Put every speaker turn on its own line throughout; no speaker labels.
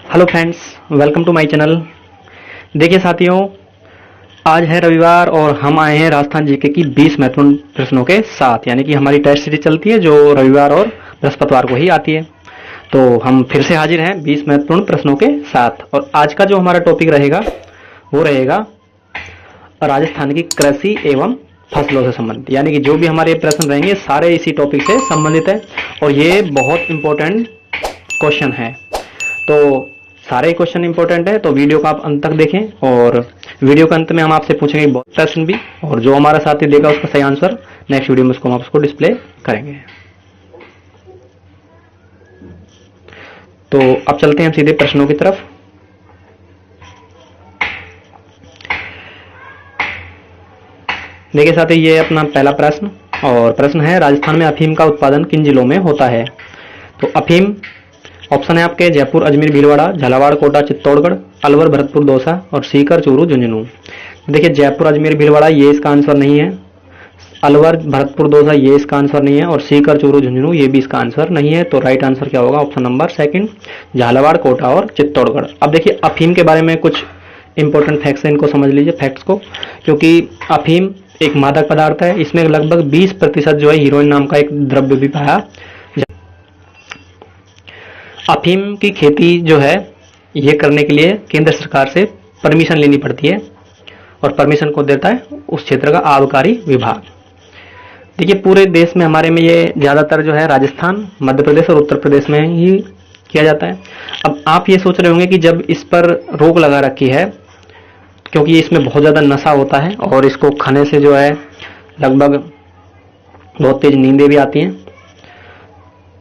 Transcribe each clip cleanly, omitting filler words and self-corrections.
Hello friends, welcome to my channel. देखिए साथियों, आज है रविवार और हम आए हैं राजस्थान जीके की 20 महत्वपूर्ण प्रश्नों के साथ। यानी कि हमारी टेस्ट सीरीज चलती है जो रविवार और बृहस्पतिवार को ही आती है। तो हम फिर से हाजिर हैं 20 महत्वपूर्ण प्रश्नों के साथ। और आज का जो हमारा टॉपिक रहेगा वो रहेगा राजस्थान की कृषि एवं फसलों से संबंधित। यानी कि जो भी हमारे प्रश्न रहेंगे सारे इसी टॉपिक से संबंधित है और ये बहुत इंपॉर्टेंट क्वेश्चन है। तो सारे क्वेश्चन इंपॉर्टेंट है, तो वीडियो को आप अंत तक देखें। और वीडियो के अंत में हम आपसे पूछेंगे बहुत प्रश्न भी, और जो हमारा साथी देगा उसका सही आंसर नेक्स्ट वीडियो में हम आपको डिस्प्ले करेंगे। तो अब चलते हैं हम सीधे प्रश्नों की तरफ। देखिए साथी, ये अपना पहला प्रश्न, और प्रश्न है राजस्थान में अफीम का उत्पादन किन जिलों में होता है। तो अफीम ऑप्शन है आपके जयपुर, अजमेर, भीलवाड़ा, झालावाड़, कोटा, चित्तौड़गढ़, अलवर, भरतपुर, दौसा और सीकर, चूरू, झुंझुनू। देखिए जयपुर, अजमेर, भीलवाड़ा ये इसका आंसर नहीं है। अलवर, भरतपुर, दौसा ये इसका आंसर नहीं है। और सीकर, चूरू, झुंझुनू ये भी इसका आंसर नहीं है। तो राइट आंसर क्या होगा? Option number second, Jhalawar, Kota और चित्तौड़गढ़। अब देखिए अफीम के बारे में कुछ इंपॉर्टेंट फैक्ट्स है, इनको समझ लीजिए फैक्ट्स को, क्योंकि अफीम एक मादक पदार्थ है। इसमें लगभग 20% जो है हीरोइन नाम का एक द्रव्य भी पाया। अफीम की खेती जो है ये करने के लिए केंद्र सरकार से परमिशन लेनी पड़ती है, और परमिशन को देता है उस क्षेत्र का आबकारी विभाग। देखिए पूरे देश में हमारे में ये ज्यादातर जो है राजस्थान, मध्य प्रदेश और उत्तर प्रदेश में ही किया जाता है। अब आप ये सोच रहे होंगे कि जब इस पर रोक लगा रखी है, क्योंकि इसमें बहुत ज्यादा नशा होता है और इसको खाने से जो है लगभग बहुत तेज नींदें भी आती हैं।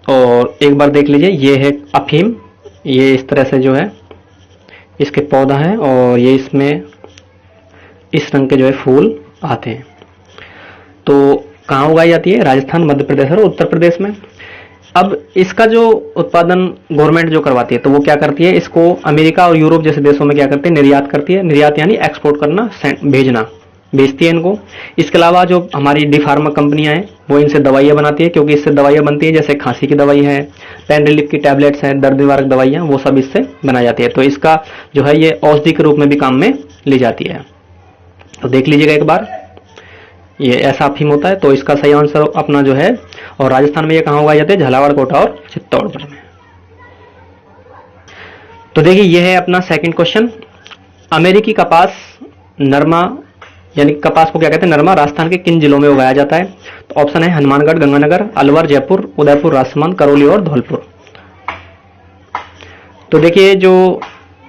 और एक बार देख लीजिए, ये है अफीम, ये इस तरह से जो है इसके पौधा है, और ये इसमें इस रंग के जो है फूल आते हैं। तो कहाँ उगाई जाती है? राजस्थान, मध्य प्रदेश और उत्तर प्रदेश में। अब इसका जो उत्पादन गवर्नमेंट जो करवाती है, तो वो क्या करती है, इसको अमेरिका और यूरोप जैसे देशों में क्या करती है, निर्यात करती है। निर्यात यानी एक्सपोर्ट करना, भेजना, बेचती है इनको। इसके अलावा जो हमारी डी फार्मा कंपनियां हैं वो इनसे दवाइयां बनाती है, क्योंकि इससे दवाइयां बनती है, जैसे खांसी की दवाई है, पेन रिलीफ की टैबलेट्स हैं, दर्द निवारक दवाइयां, वो सब इससे बनाई जाती है। तो इसका जो है ये औषधि के रूप में भी काम में ली जाती है। तो देख लीजिएगा एक बार, ये ऐसा अफीम होता है। तो इसका सही आंसर अपना जो है, और राजस्थान में ये कहाँ उगाई जाती है? झालावाड़, कोटा और चित्तौड़गढ़ में। तो देखिए ये है अपना सेकंड क्वेश्चन। अमेरिकी कपास नरमा, यानी कपास को क्या कहते हैं? नरमा, राजस्थान के किन जिलों में उगाया जाता है? तो ऑप्शन है हनुमानगढ़, गंगानगर, अलवर, जयपुर, उदयपुर, राजसमंद, करौली और धौलपुर। तो देखिए जो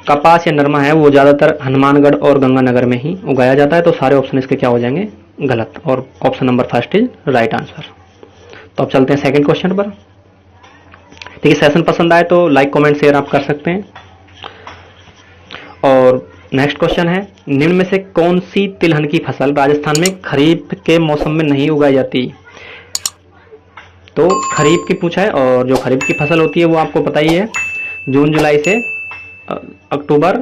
कपास या नरमा है वो ज्यादातर हनुमानगढ़ और गंगानगर में ही उगाया जाता है। तो सारे ऑप्शन इसके क्या हो जाएंगे? गलत, और option number first is right answer. तो अब चलते हैं सेकंड क्वेश्चन पर। देखिए सेशन पसंद आए तो लाइक, कमेंट, शेयर आप कर सकते हैं। और नेक्स्ट क्वेश्चन है, निम्न में से कौन सी तिलहन की फसल राजस्थान में खरीफ के मौसम में नहीं उगाई जाती? तो खरीफ की पूछा है, और जो खरीफ की फसल होती है वो आपको पता ही है, जून जुलाई से अक्टूबर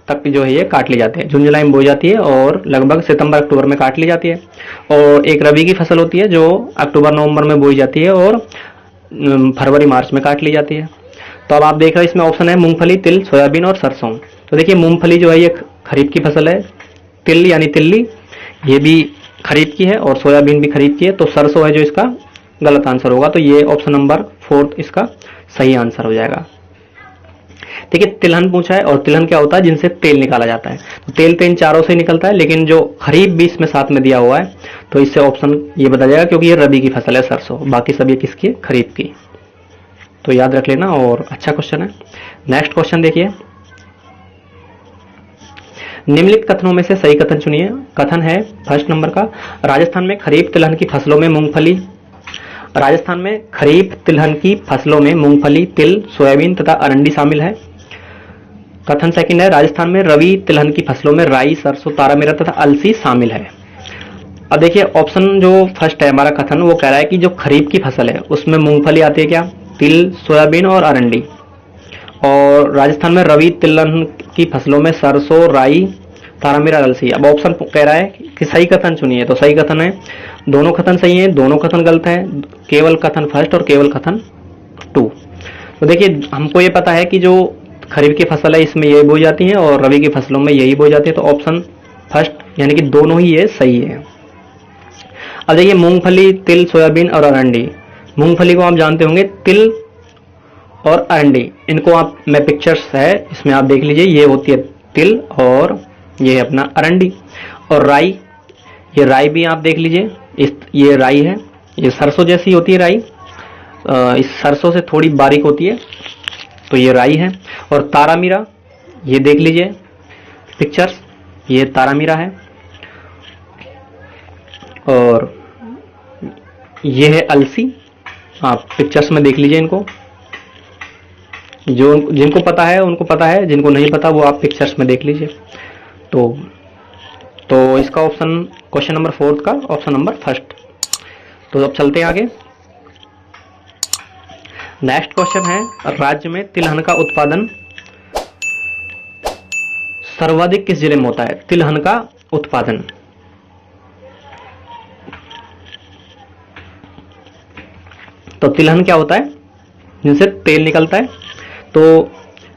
तक जो है ये काट ली जाती है। जून जुलाई में बोई जाती है और लगभग सितंबर अक्टूबर में काट ली जाती है। और एक रबी की फसल होती है जो अक्टूबर नवंबर में बोई जाती है और फरवरी मार्च में काट ली जाती है। तो अब आप देख रहे हैं इसमें ऑप्शन है मूंगफली, तिल, सोयाबीन और सरसों। तो देखिए मूंगफली जो है ये खरीफ की फसल है, तिल यानी तिल्ली ये भी खरीफ की है, और सोयाबीन भी खरीफ की है। तो सरसों है जो इसका गलत आंसर होगा। तो ये ऑप्शन नंबर फोर्थ इसका सही आंसर हो जाएगा। देखिए तिलहन पूछा है, और तिलहन क्या होता है? जिनसे तेल निकाला जाता है। तो तेल तो इन चारों से निकलता है, लेकिन जो खरीफ भी इसमें साथ में दिया हुआ है, तो इससे ऑप्शन ये बता जाएगा, क्योंकि ये रबी की फसल है सरसों, बाकी सब ये किसकी? खरीफ की। तो याद रख लेना, और अच्छा क्वेश्चन है। नेक्स्ट क्वेश्चन देखिए, निम्नलिखित कथनों में से सही कथन चुनिए। कथन है फर्स्ट नंबर का, राजस्थान में खरीफ तिलहन की फसलों में मूंगफली, राजस्थान में खरीफ तिलहन की फसलों में मूंगफली, तिल, सोयाबीन तथा अरंडी शामिल है। कथन सेकंड है, राजस्थान में रबी तिलहन की फसलों में राई, सरसों, तारामीरा तथा अलसी शामिल है। अब देखिए ऑप्शन जो फर्स्ट है हमारा कथन, वो कह रहा है कि जो खरीफ की फसल है उसमें मूंगफली आती है क्या? तिल, सोयाबीन और अरंडी। और राजस्थान में रबी तिलहन की फसलों में सरसों, राई, तारामीरा, अलसी। अब ऑप्शन कह रहा है कि सही कथन चुनिए। तो सही कथन है, दोनों कथन सही है, दोनों कथन गलत है, केवल कथन फर्स्ट और केवल कथन टू। तो देखिए हमको ये पता है कि जो खरीफ की फसल है इसमें यही बोई जाती है और रबी की फसलों में यही बोई जाती है। तो ऑप्शन फर्स्ट यानी कि दोनों ही ये सही है। अब देखिए मूंगफली, तिल, सोयाबीन और अरंडी। मूंगफली को आप जानते होंगे, तिल और अरंडी इनको आप, मैं पिक्चर्स है इसमें आप देख लीजिए, ये होती है तिल और ये है अपना अरंडी। और राई, ये राई भी आप देख लीजिए, ये राई है, ये सरसों जैसी होती है राई, इस सरसों से थोड़ी बारीक होती है, तो ये राई है। और तारामीरा, ये देख लीजिए पिक्चर्स, ये तारामीरा है। और ये है अलसी, आप पिक्चर्स में देख लीजिए इनको, जो जिनको पता है उनको पता है, जिनको नहीं पता वो आप पिक्चर्स में देख लीजिए। तो इसका ऑप्शन, क्वेश्चन नंबर 4 का ऑप्शन नंबर फर्स्ट। तो अब चलते हैं आगे। नेक्स्ट क्वेश्चन है, राज्य में तिलहन का उत्पादन सर्वाधिक किस जिले में होता है? तिलहन का उत्पादन, तो तिलहन क्या होता है? जिनसे तेल निकलता है। तो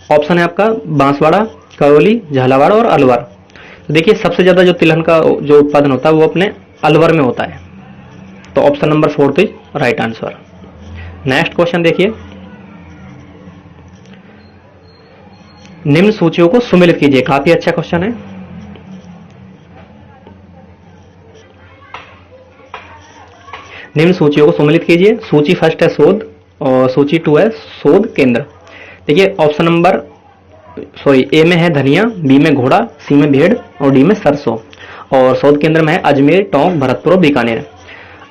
ऑप्शन है आपका बांसवाड़ा, करौली, झालावाड़ और अलवर। तो देखिए सबसे ज्यादा जो तिलहन का जो उत्पादन होता है वो अपने अलवर में होता है। तो option number 4 is right answer. Next question देखिए, निम्न सूचियों को सुमेलित कीजिए। काफी अच्छा क्वेश्चन है। निम्न सूचियों को सम्मिलित कीजिए। सूची फर्स्ट है शोध और सूची 2 है शोध केंद्र। देखिए ऑप्शन नंबर ए में है धनिया, बी में घोड़ा, सी में भेड़ और डी में सरसों। और शोध केंद्र में है अजमेर, टोंक, भरतपुर और बीकानेर।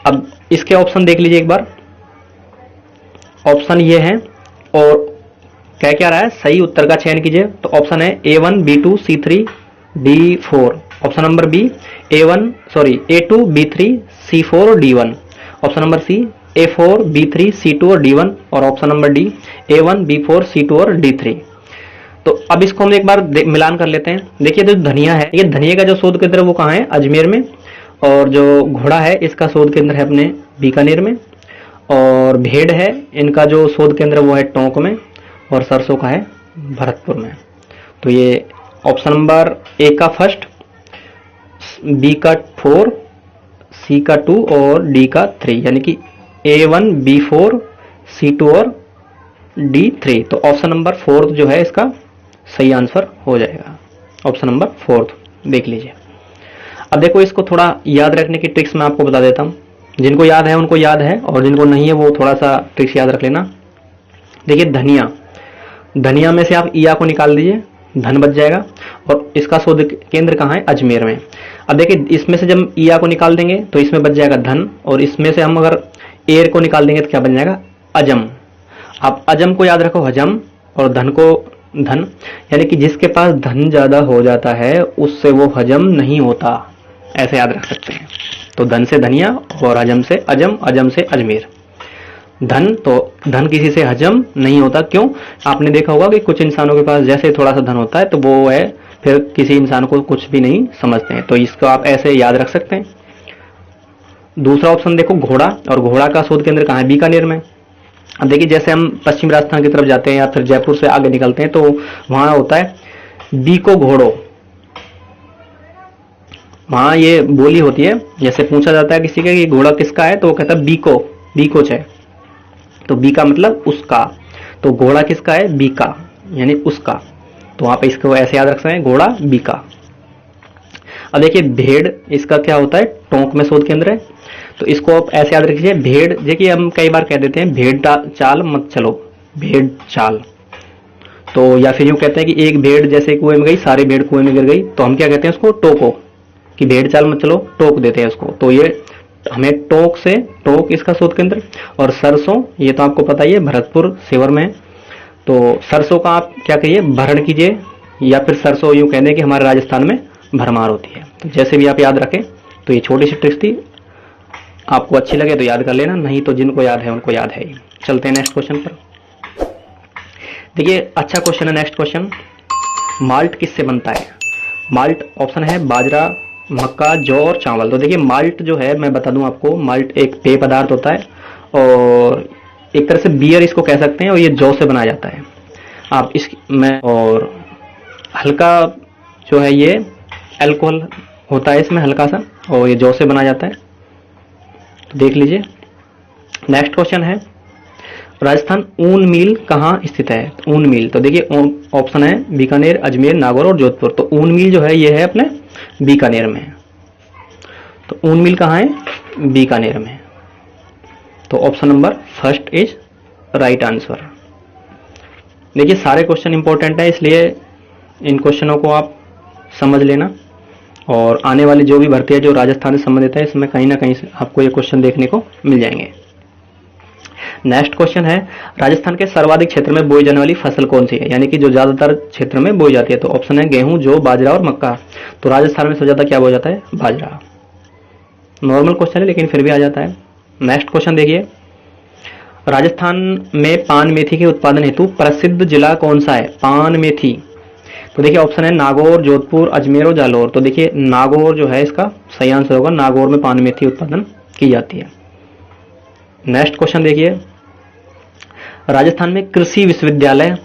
अब इसके ऑप्शन देख लीजिए एक बार। ऑप्शन ये है और क्या क्या रहा है, सही उत्तर का चयन कीजिए। तो ऑप्शन है A1, B2, C3, D4। Option number B A2, B3, C4 और D1। Option number C A4, B3, C2 और D1। और option number D A1, B4, C2 और D3। तो अब इसको हम एक बार मिलान कर लेते हैं। देखिए जो धनिया है, ये धनिया का जो शोध केंद्र वो कहाँ है? अजमेर में। और जो घोड़ा है इसका शोध केंद्र है अपने बीकानेर में। और भेड़ है इनका जो शोध केंद्र वो है टोंक में। और सरसों का है भरतपुर में। तो ये ऑप्शन नंबर ए का फर्स्ट, बी का 4, सी का 2 और डी का 3, यानी कि A1, B4, C2 और D3। तो ऑप्शन नंबर 4 जो है इसका सही आंसर हो जाएगा। ऑप्शन नंबर 4 देख लीजिए। अब देखो इसको थोड़ा याद रखने की ट्रिक्स मैं आपको बता देता हूं। जिनको याद है उनको याद है और जिनको नहीं है वो थोड़ा सा ट्रिक्स याद रख लेना। देखिए धनिया में से आप ईया को निकाल दीजिए, धन बच जाएगा। और इसका शोध केंद्र कहाँ है? अजमेर में। अब देखिए इसमें से जब ईया को निकाल देंगे तो इसमें बच जाएगा धन। और इसमें से हम अगर एर को निकाल देंगे तो क्या बन जाएगा? अजम। आप अजम को याद रखो हजम और धन को धन, यानी कि जिसके पास धन ज्यादा हो जाता है उससे वो हजम नहीं होता, ऐसे याद रख सकते हैं। तो धन से धनिया और हजम से अजम, अजम से अजमेर। धन, तो धन किसी से हजम नहीं होता। क्यों? आपने देखा होगा कि कुछ इंसानों के पास जैसे थोड़ा सा धन होता है तो वो है फिर किसी इंसान को कुछ भी नहीं समझते हैं। तो इसको आप ऐसे याद रख सकते हैं। दूसरा ऑप्शन देखो घोड़ा, और घोड़ा का शोध केंद्र कहाँ है? बीकानेर में। अब देखिए जैसे हम पश्चिम राजस्थान की तरफ जाते हैं या फिर जयपुर से आगे निकलते हैं तो वहां होता है बीको घोड़ो। वहां ये बोली होती है, जैसे पूछा जाता है किसी का कि घोड़ा किसका है तो वो कहता है बीकोच है। तो बी का मतलब उसका, तो घोड़ा किसका है? बीका, यानी उसका। तो वहां पे इसको ऐसे याद रख सकते हैं, घोड़ा बीका। अब देखिए भेड़, इसका क्या होता है? टोंक में शोध केंद्र है। तो इसको आप ऐसे याद रखिए भेड़। देखिए हम कई बार कह देते हैं भेड़ चाल मत चलो, भेड़ चाल। तो या फिर यूं कहते हैं कि एक भेड़ जैसे कुएं में गई, सारे भेड़ कुएं में गिर गई। तो हम क्या कहते हैं उसको? टोको, कि भेड़ चाल मत चलो, टोक देते हैं उसको। तो ये हमें टोक इसका शोध केंद्र। और सरसों, ये तो आपको पता ही है भरतपुर सेवर में। तो सरसों का आप क्या कहिए? भरण कीजिए, या फिर सरसों यूं कहते हैं कि हमारे राजस्थान में भरमार होती है। तो जैसे भी आप याद रखें। तो ये छोटी सी ट्रिक्स थी, आपको अच्छी लगे तो याद कर लेना, नहीं तो जिनको याद है उनको याद है ही। चलते हैं नेक्स्ट क्वेश्चन पर। देखिए अच्छा क्वेश्चन है नेक्स्ट क्वेश्चन, माल्ट किससे बनता है? माल्ट ऑप्शन है बाजरा, मक्का, जौ और चावल। तो देखिए माल्ट जो है मैं बता दूं आपको, माल्ट एक पेय पदार्थ होता है और एक तरह से बियर इसको कह सकते हैं, और ये जौ से बनाया जाता है। आप इस में, और हल्का जो है ये अल्कोहल होता है इसमें हल्का सा, और ये जौ से बना जाता है, तो देख लीजिए। नेक्स्ट क्वेश्चन है, राजस्थान ऊन मिल कहाँ स्थित है? ऊन मिल, तो देखिए ऑप्शन है बीकानेर, अजमेर, नागौर और जोधपुर। तो ऊन मिल जो है ये है अपने बीकानेर में। तो ऊन मिल कहाँ है? बीकानेर में। तो option number first is right answer. देखिए सारे क्वेश्चन इंपॉर्टेंट है, इसलिए इन क्वेश्चनों को आप समझ लेना, और आने वाली जो भी भर्ती है जो राजस्थान से संबंधित है इसमें कहीं ना कहीं आपको ये क्वेश्चन देखने को मिल जाएंगे। नेक्स्ट क्वेश्चन है, राजस्थान के सर्वाधिक क्षेत्र में बोई जाने वाली फसल कौन सी है? यानी कि जो ज्यादातर क्षेत्र में बोई जाती है। तो ऑप्शन है गेहूं, जौ, बाजरा और मक्का। तो राजस्थान में सबसे ज्यादा क्या बोया जाता है? बाजरा। नॉर्मल क्वेश्चन है लेकिन फिर भी आ जाता है। नेक्स्ट क्वेश्चन देखिए, राजस्थान में पान मेथी के उत्पादन हेतु प्रसिद्ध जिला कौन सा है? पान मेथी। तो देखिए ऑप्शन है नागौर, जोधपुर, अजमेर और जालौर। तो देखिए नागौर जो है इसका सही आंसर होगा, नागौर में पान मेथी उत्पादन की जाती है। नेक्स्ट क्वेश्चन देखिए, राजस्थान में कृषि विश्वविद्यालय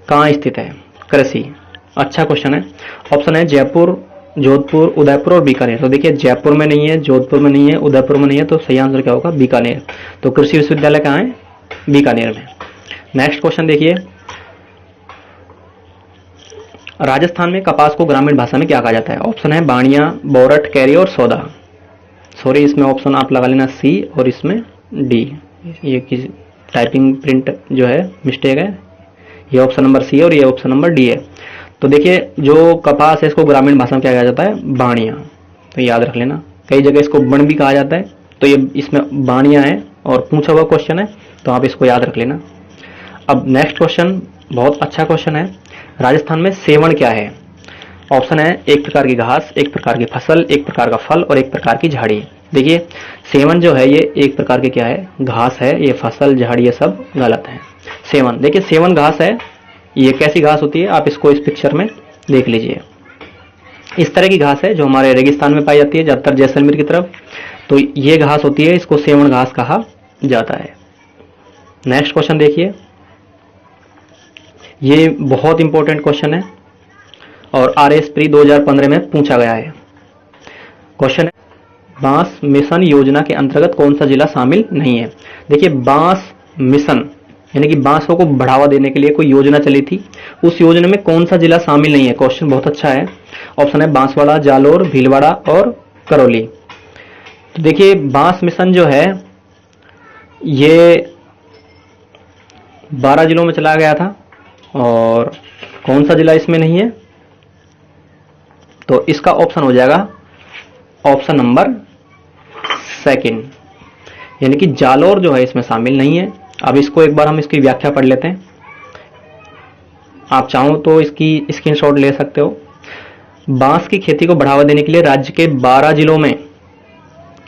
कहाँ स्थित है? कृषि, अच्छा क्वेश्चन है। ऑप्शन है जयपुर, जोधपुर, उदयपुर और बीकानेर। तो देखिए जयपुर में नहीं है, जोधपुर में नहीं है, उदयपुर में नहीं है, तो सही आंसर क्या होगा? बीकानेर। तो कृषि विश्वविद्यालय कहाँ है? बीकानेर में। नेक्स्ट क्वेश्चन देखिए, राजस्थान में कपास को ग्रामीण भाषा में क्या कहा जाता है? ऑप्शन है बाणिया, बोरट, कैरी और सौदा। सॉरी इसमें ऑप्शन आप लगा लेना सी और इसमें डी, ये किसी टाइपिंग प्रिंट जो है मिस्टेक है, ये ऑप्शन नंबर सी है और ये ऑप्शन नंबर डी है। तो देखिए जो कपास है इसको ग्रामीण भाषा में क्या कहा जाता है? बाणिया। तो याद रख लेना, कई जगह इसको बण भी कहा जाता है, तो ये इसमें बाणिया है और पूछा हुआ क्वेश्चन है, तो आप इसको याद रख लेना। अब नेक्स्ट क्वेश्चन बहुत अच्छा क्वेश्चन है, राजस्थान में सेवण क्या है? ऑप्शन है एक प्रकार की घास, एक प्रकार की फसल, एक प्रकार का फल और एक प्रकार की झाड़ी। देखिए सेवन जो है ये एक प्रकार की क्या है? घास है, ये फसल, झाड़ी ये सब गलत है। सेवन, देखिए सेवन घास है, ये कैसी घास होती है आप इसको इस पिक्चर में देख लीजिए। इस तरह की घास है जो हमारे रेगिस्तान में पाई जाती है, ज्यादातर जैसलमेर की तरफ, तो ये घास होती है, इसको सेवन घास कहा जाता है। नेक्स्ट क्वेश्चन देखिए, ये बहुत इंपॉर्टेंट क्वेश्चन है और RS प्री 2015 में पूछा गया है। क्वेश्चन है, बांस मिशन योजना के अंतर्गत कौन सा जिला शामिल नहीं है? देखिए बांस मिशन यानी कि बांसों को बढ़ावा देने के लिए कोई योजना चली थी, उस योजना में कौन सा जिला शामिल नहीं है? क्वेश्चन बहुत अच्छा है। ऑप्शन है बांसवाड़ा, जालोर, भीलवाड़ा और करौली। तो देखिए बांस मिशन जो है ये 12 जिलों में चला गया था और कौन सा जिला इसमें नहीं है? तो इसका ऑप्शन हो जाएगा ऑप्शन नंबर सेकंड, यानी कि जालोर जो है इसमें शामिल नहीं है। अब इसको एक बार हम इसकी व्याख्या पढ़ लेते हैं, आप चाहो तो इसकी स्क्रीनशॉट ले सकते हो। बांस की खेती को बढ़ावा देने के लिए राज्य के 12 जिलों में,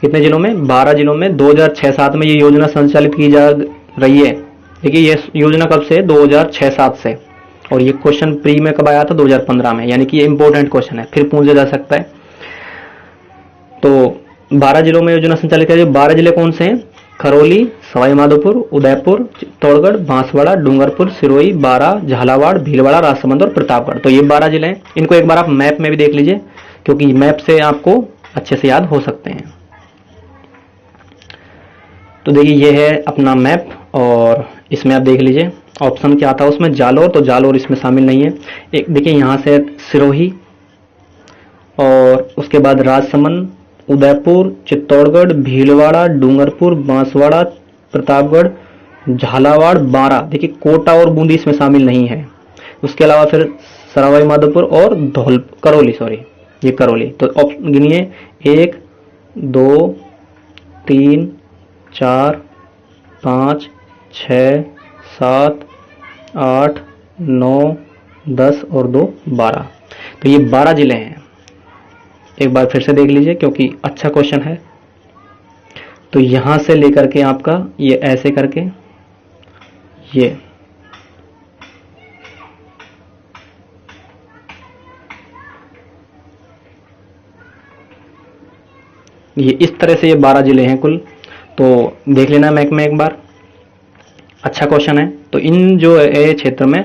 कितने जिलों में? 12 जिलों में 2006-07 में ये योजना संचालित की जा रही है। देखिए ये योजना कब से? 2006-07 से, और ये क्वेश्चन प्री में कब आया था? 2015 में, यानी कि ये इंपॉर्टेंट क्वेश्चन है, फिर पूछा जा सकता है। तो 12 जिलों में योजना संचालित की, 12 जिले कौन से हैं? खरौली, सवाई माधोपुर, उदयपुर, चित्तौड़गढ़, बांसवाड़ा, डूंगरपुर, सिरोही, बारां, झालावाड़, भीलवाड़ा, राजसमंद और प्रतापगढ़। तो ये 12 जिले हैं। इनको एक बार आप मैप में भी देख लीजिए, क्योंकि मैप से आपको अच्छे से याद हो सकते हैं। तो देखिए ये है अपना मैप और इसमें आप देख लीजिए ऑप्शन क्या आता है उसमें? जालोर, तो जालोर इसमें शामिल नहीं है। एक देखिए यहां से सिरोही और उसके बाद राजसमंद, उदयपुर, चित्तौड़गढ़, भीलवाड़ा, डूंगरपुर, बांसवाड़ा, प्रतापगढ़, झालावाड़, बारां। देखिए कोटा और बूंदी इसमें शामिल नहीं है। उसके अलावा फिर सवाई माधोपुर और करौली, सॉरी ये करौली। तो ऑप्शन गिनिए 1 2 3 4 5 6 7 8 9 10 और 2 12। तो ये 12 जिले हैं। एक बार फिर से देख लीजिए क्योंकि अच्छा क्वेश्चन है। तो यहां से लेकर के आपका ये ऐसे करके ये इस तरह से ये 12 जिले हैं कुल। तो देख लेना मैप में एक बार, अच्छा क्वेश्चन है। तो इन जो है क्षेत्र में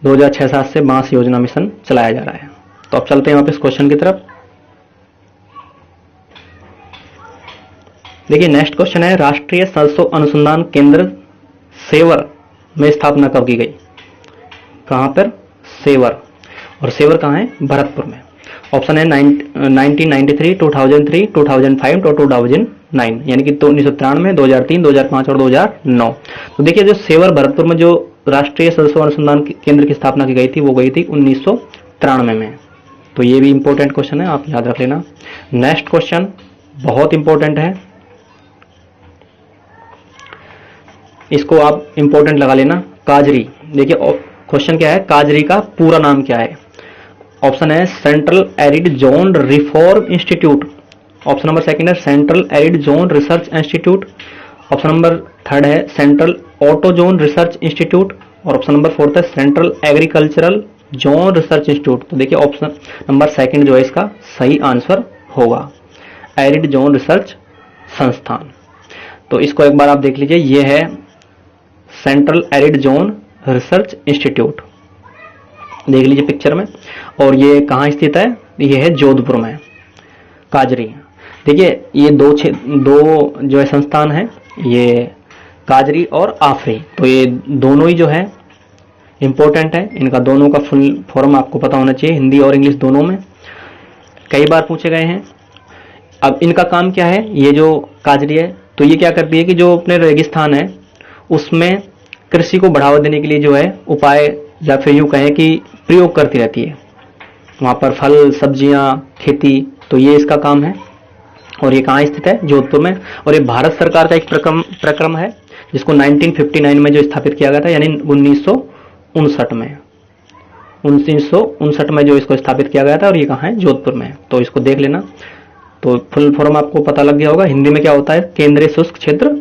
2006-7 से बांस योजना मिशन चलाया जा रहा है। तो अब चलते हैं वापस क्वेश्चन की तरफ। देखिए नेक्स्ट क्वेश्चन है, राष्ट्रीय सरसों अनुसंधान केंद्र सेवर में स्थापना कब की गई? कहां पर? सेवर। और सेवर कहां है? भरतपुर में। ऑप्शन है 1993, 2003, 2005 और 2009, यानी कि 1993, 2003, 2005 और 2009। तो देखिए जो सेवर भरतपुर में जो राष्ट्रीय सरसों अनुसंधान केंद्र की स्थापना की गई थी वो गई थी 1993 में। तो ये भी इंपॉर्टेंट क्वेश्चन है, आप याद रख लेना। नेक्स्ट क्वेश्चन बहुत इंपॉर्टेंट है, इसको आप इंपॉर्टेंट लगा लेना। काजरी। देखिए क्वेश्चन क्या है, काजरी का पूरा नाम क्या है? ऑप्शन है central arid zone reform institute. Option number second है central arid zone research institute. Option number third है central auto zone research institute. और ऑप्शन नंबर फोर्थ है central agricultural zone research institute. तो देखिए ऑप्शन नंबर सेकंड जो है इसका सही आंसर होगा, एरिड जोन रिसर्च संस्थान। तो इसको एक बार आप देख लीजिए, ये है central arid zone research institute, देख लीजिए पिक्चर में। और ये कहाँ स्थित है? ये है जोधपुर में, काजरी। देखिए ये दो जो है संस्थान है, ये काजरी और आफरी। तो ये दोनों ही जो है इंपॉर्टेंट है, इनका दोनों का फुल फॉर्म आपको पता होना चाहिए, हिंदी और इंग्लिश दोनों में, कई बार पूछे गए हैं। अब इनका काम क्या है? ये जो काजरी है तो ये क्या करती है कि जो अपने रेगिस्तान है उसमें कृषि को बढ़ावा देने के लिए जो है उपाय या फिर यूं कहें कि प्रयोग करती रहती है, वहां पर फल सब्जियां खेती। तो ये इसका काम है और ये कहाँ स्थित है? जोधपुर में। और ये भारत सरकार का एक प्रक्रम है जिसको 1959 में जो स्थापित किया गया था, यानी 1959 में 1959 में जो इसको स्थापित किया गया था। और ये कहाँ है? जोधपुर में। तो इसको देख लेना। तो फुल फॉर्म आपको पता लग गया होगा। हिंदी में क्या होता है? केंद्रीय शुष्क क्षेत्र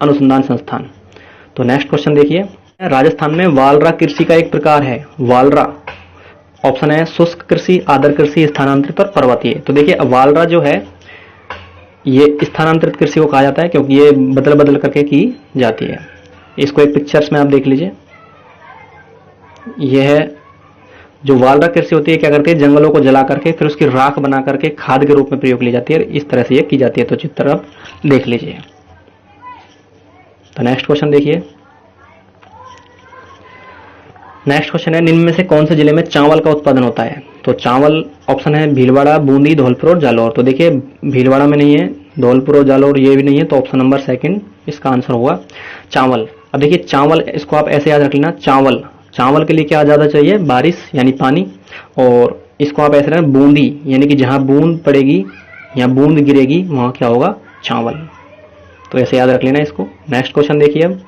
अनुसंधान संस्थान। तो नेक्स्ट क्वेश्चन देखिए, राजस्थान में वालरा कृषि का एक प्रकार है, वालरा। ऑप्शन है शुष्क कृषि, आदर कृषि, स्थानांतरित और पर्वतीय। तो देखिए वालरा जो है ये स्थानांतरित कृषि को कहा जाता है क्योंकि ये बदल बदल करके की जाती है। इसको एक पिक्चर्स में आप देख लीजिए, यह है जो वालरा कृषि होती है, क्या करती है? जंगलों को जला करके फिर उसकी राख बना करके खाद के रूप में प्रयोग ली जाती है, इस तरह से ये की जाती है। तो चित्र आप देख लीजिए। तो नेक्स्ट क्वेश्चन देखिए, नेक्स्ट क्वेश्चन है, निम्न में से कौन से जिले में चावल का उत्पादन होता है? तो चावल ऑप्शन है भीलवाड़ा, बूंदी, धौलपुर और जालौर। तो देखिए भीलवाड़ा में नहीं है, धौलपुर और जालौर ये भी नहीं है, तो ऑप्शन नंबर सेकंड इसका आंसर होगा चावल। अब देखिए चावल, इसको आप ऐसे याद रख लेना, चावल, चावल के लिए क्या ज्यादा चाहिए? बारिश यानी पानी। और इसको आप ऐसे रखना बूंदी, यानी कि जहां बूंद पड़ेगी या बूंद गिरेगी वहां क्या होगा? चावल। तो ऐसे याद रख लेना इसको। नेक्स्ट क्वेश्चन देखिए, अब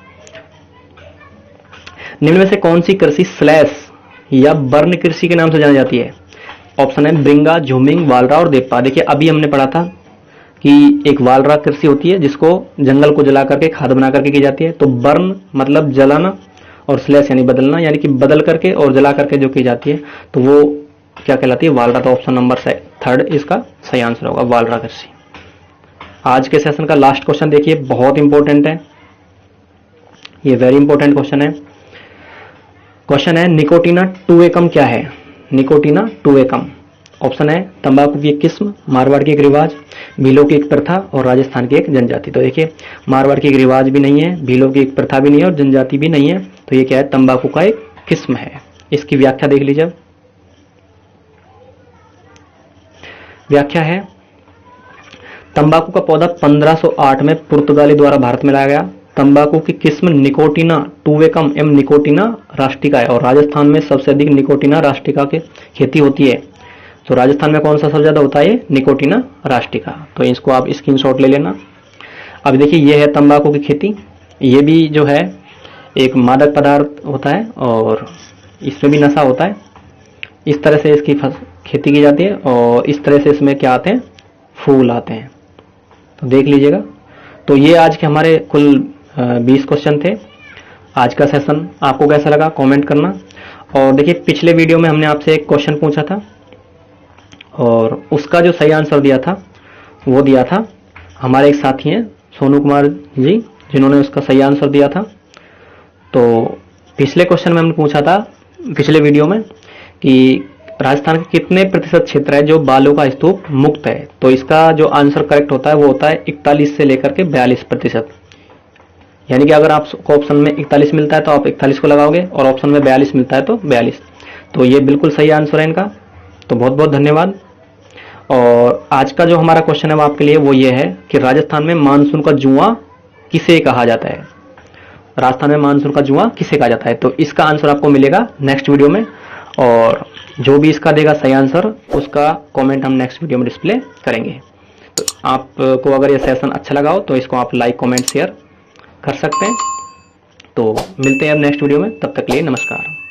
निम्न में से कौन सी कृषि स्लैश या बर्न कृषि के नाम से जानी जाती है? ऑप्शन है ब्रिंगा, झूमिंग, वालरा और देवपा। देखिए अभी हमने पढ़ा था कि एक वालरा कृषि होती है जिसको जंगल को जला करके खाद बना करके की जाती है। तो बर्न मतलब जलाना और स्लैश यानी बदलना, यानी कि बदल करके और जला करके जो की जाती है तो वो क्या कहलाती है? वालरा। तो ऑप्शन नंबर थर्ड इसका सही आंसर होगा, वालरा कृषि। आज के सेशन का लास्ट क्वेश्चन देखिए, बहुत इंपॉर्टेंट है ये, वेरी इंपॉर्टेंट क्वेश्चन है। क्वेश्चन है निकोटिना टूएकम क्या है? निकोटिना टूएकम। ऑप्शन है तंबाकू की एक किस्म, मारवाड़ की एक रिवाज, भीलों की एक प्रथा और राजस्थान की एक जनजाति। तो देखिए मारवाड़ की एक रिवाज भी नहीं है, भीलों की एक प्रथा भी नहीं है और जनजाति भी नहीं है। तो ये क्या है? तंबाकू का एक किस्म है। इसकी व्याख्या देख लीजिए। व्याख्या है तंबाकू का पौधा 1508 में पुर्तगाली द्वारा भारत में लाया गया। तंबाकू की किस्म निकोटिना टूवेकम एवं निकोटिना राष्ट्रिका है और राजस्थान में सबसे अधिक निकोटिना राष्ट्रिका की खेती होती है। तो राजस्थान में कौन सा सबसे ज्यादा होता है? निकोटिना राष्ट्रिका। तो इसको आप स्क्रीनशॉट ले लेना। अब देखिए ये है तंबाकू की खेती, ये भी जो है एक मादक पदार्थ होता है और इसमें भी नशा होता है। इस तरह से इसकी खेती की जाती है और इस तरह से इसमें क्या आते हैं? फूल आते हैं। तो देख लीजिएगा। तो ये आज के हमारे कुल 20 क्वेश्चन थे। आज का सेशन आपको कैसा लगा कमेंट करना। और देखिए पिछले वीडियो में हमने आपसे एक क्वेश्चन पूछा था और उसका जो सही आंसर दिया था वो दिया था हमारे एक साथी हैं सोनू कुमार जी, जिन्होंने उसका सही आंसर दिया था। तो पिछले क्वेश्चन में हमने पूछा था पिछले वीडियो में कि राजस्थान के कितने प्रतिशत क्षेत्र है जो बालू का स्तूप मुक्त है। तो इसका जो आंसर करेक्ट होता है वो होता है 41 से लेकर के 42%। यानी कि अगर आपको ऑप्शन में 41 मिलता है तो आप 41 को लगाओगे और ऑप्शन में 42 मिलता है तो 42। तो ये बिल्कुल सही आंसर है इनका। तो बहुत बहुत धन्यवाद। और आज का जो हमारा क्वेश्चन है वो आपके लिए वो ये है कि राजस्थान में मानसून का जुआ किसे कहा जाता है। राजस्थान में मानसून का जुआ किसे कहा जाता है, तो इसका आंसर आपको मिलेगा नेक्स्ट वीडियो में। और जो भी इसका देगा सही आंसर उसका कमेंट हम नेक्स्ट वीडियो में डिस्प्ले करेंगे। तो आपको अगर ये सेशन अच्छा लगा हो तो इसको आप लाइक कमेंट शेयर कर सकते हैं। तो मिलते हैं अब नेक्स्ट वीडियो में, तब तक के लिए नमस्कार।